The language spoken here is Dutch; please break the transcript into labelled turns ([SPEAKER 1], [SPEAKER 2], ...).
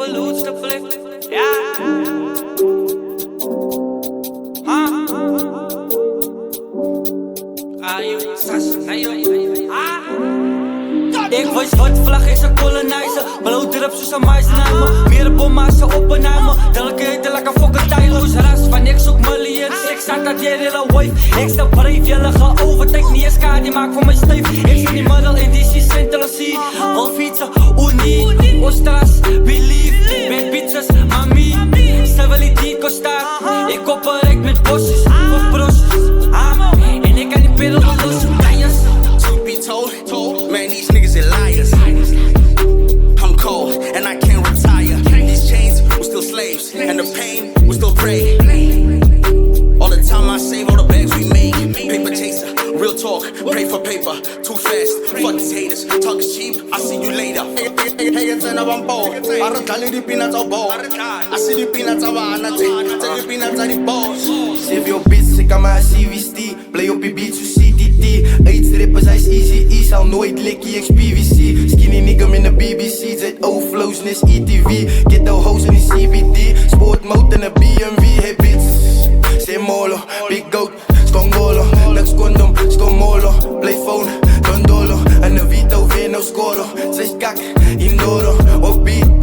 [SPEAKER 1] overloadste blik. Ja. Ik was wat vlag is een colonizer. Blow drip zoals een maisnijmer. Meer bommassen op een eimer. Elke eten like een fucking tijloos ras. Van ik zoek millions. Ik zag dat jij hele wave. Ik sta brave, jullie gaan overtake. Niet eens kaart, die maakt voor mij stijf. Ik zit in middel in DC Centralie. Wil fietsen, Unie. Ostras, believe. Met pizzas, mami. Stabiliteit kost daar. Ik opperrek met bosjes. Voor brosjes. En ik kan niet pillen met losse tijers.
[SPEAKER 2] Truth be told, man, these niggas are liars. I'm cold and I can't retire. These chains were still slaves and the pain was still prey. All the time I save, all the bags we make. Paper chaser, real talk, pray for paper. Too fast, fuck these haters. Talk is cheap, I see you later. Hey, it's an I'm bold. I don't call you the peanuts are bold. I see the peanuts are on. I take the peanuts are the balls.
[SPEAKER 3] Save your bitch, ik kan mijn CVC. Play op je beats, zo CTT. Eetstrippers, hij is easy, zal nooit likkie, ex-PVC. Skinny nigga in de BBC, zet overflows in ETV. Get the hoes in die CBD, sportmode en een BMW. Hey bitch, say molo, big goat, stongolo. Next condom, stomolo, play phone, dondolo. En een Vito, weer no scoro. Zes kak, indoro, op beat.